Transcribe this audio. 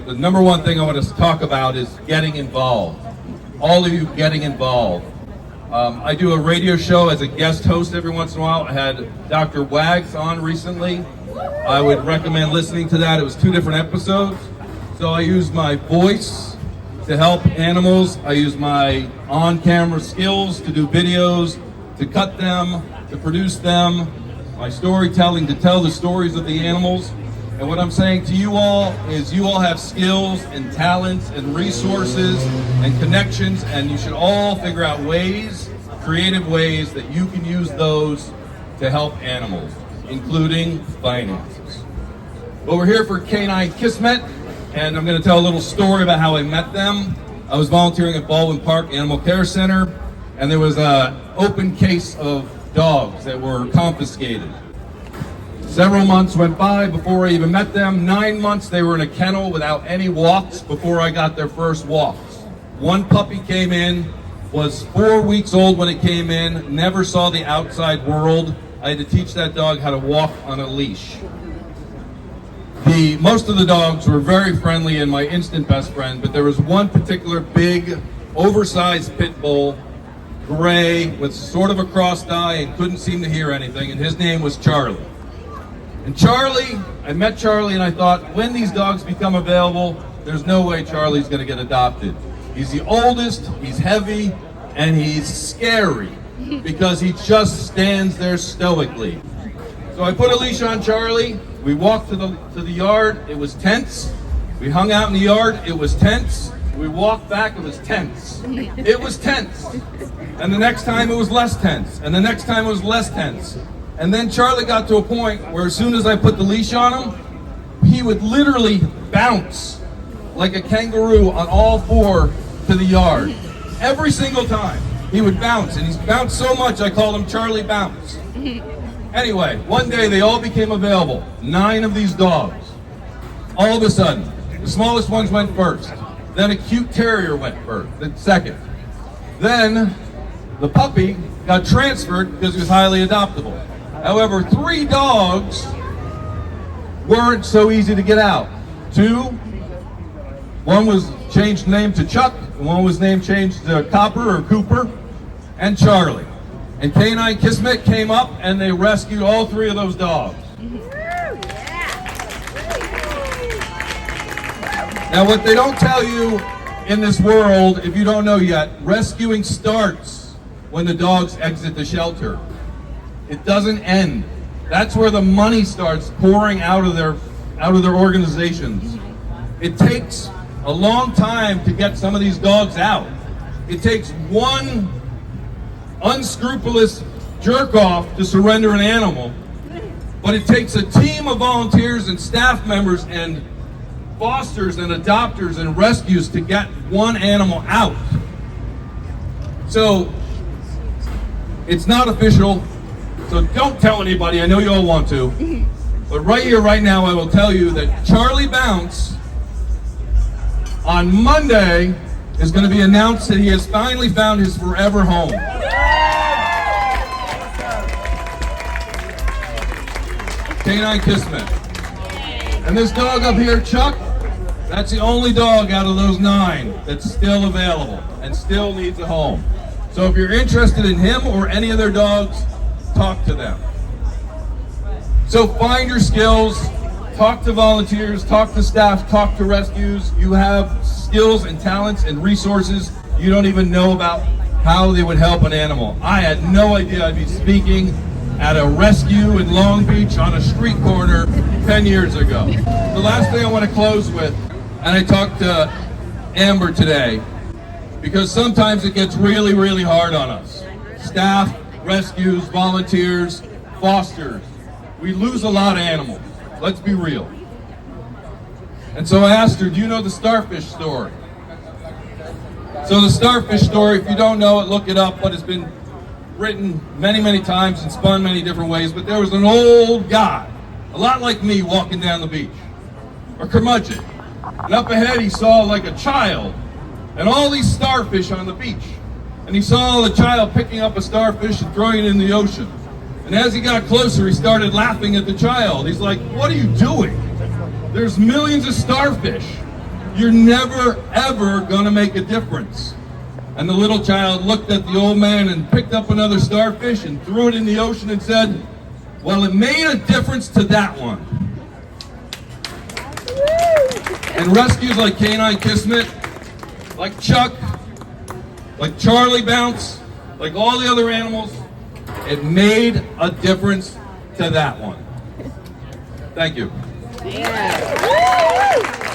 the number one thing I want to talk about is getting involved. All of you getting involved. I do a radio show as a guest host every once in a while. I had Dr. Wags on recently. I would recommend listening to that. It was 2 different episodes. So I use my voice to help animals. I use my on-camera skills to do videos, to cut them, to produce them, my storytelling to tell the stories of the animals. And what I'm saying to you all is you all have skills and talents and resources and connections, and you should all figure out ways, creative ways, that you can use those to help animals, including finances. But we're here for Canine Kismet, and I'm going to tell a little story about how I met them. I was volunteering at Baldwin Park Animal Care Center, and there was an open case of dogs that were confiscated. Several months went by before I even met them. 9 months they were in a kennel without any walks before I got their first walks. One puppy came in, was 4 weeks old when it came in, never saw the outside world. I had to teach that dog how to walk on a leash. Most of the dogs were very friendly and my instant best friend, but there was one particular big, oversized pit bull, gray, with sort of a crossed eye and couldn't seem to hear anything, and his name was Charlie. And Charlie, I met Charlie and I thought, when these dogs become available, there's no way Charlie's going to get adopted. He's the oldest, he's heavy, and he's scary because he just stands there stoically. So I put a leash on Charlie, we walked to the yard, it was tense. We hung out in the yard, it was tense. We walked back, it was tense. It was tense. And the next time it was less tense. And the next time it was less tense. And then Charlie got to a point where as soon as I put the leash on him, he would literally bounce like a kangaroo on all 4 to the yard. Every single time he would bounce, and he's bounced so much I called him Charlie Bounce. Anyway, one day they all became available, 9 of these dogs. All of a sudden, the smallest ones went first. Then a cute terrier went second. Then the puppy got transferred because he was highly adoptable. However, 3 dogs weren't so easy to get out. 2, one was changed name to Chuck, and one was name changed to Copper or Cooper, and Charlie. And Canine Kismet came up and they rescued all 3 of those dogs. Now what they don't tell you in this world, if you don't know yet, rescuing starts when the dogs exit the shelter. It doesn't end. That's where the money starts pouring out of their organizations. It takes a long time to get some of these dogs out. It takes one unscrupulous jerk-off to surrender an animal, but it takes a team of volunteers and staff members and fosters and adopters and rescues to get one animal out. So it's not official, so don't tell anybody. I know you all want to, but right here, right now, I will tell you that Charlie Bounce on Monday is going to be announced that he has finally found his forever home. Canine Kismet. And this dog up here, Chuck, that's the only dog out of those 9 that's still available and still needs a home. So if you're interested in him or any of their dogs, talk to them. So find your skills, talk to volunteers, talk to staff, talk to rescues. You have skills and talents and resources you don't even know about how they would help an animal. I had no idea I'd be speaking at a rescue in Long Beach on a street corner 10 years ago. The last thing I want to close with, and I talked to Amber today, because sometimes it gets really, really hard on us. Staff, rescues, volunteers, fosters. We lose a lot of animals. Let's be real. And so I asked her, do you know the starfish story? So the starfish story, if you don't know it, look it up, but it's been written many, many times and spun many different ways. But there was an old guy, a lot like me, walking down the beach, a curmudgeon. And up ahead he saw like a child and all these starfish on the beach. And he saw the child picking up a starfish and throwing it in the ocean. And as he got closer, he started laughing at the child. He's like, what are you doing? There's millions of starfish. you're never, ever gonna make a difference. And the little child looked at the old man and picked up another starfish and threw it in the ocean and said, well, it made a difference to that one. And rescues like Canine Kismet, like Chuck, like Charlie Bounce, like all the other animals, it made a difference to that one. Thank you. Yeah.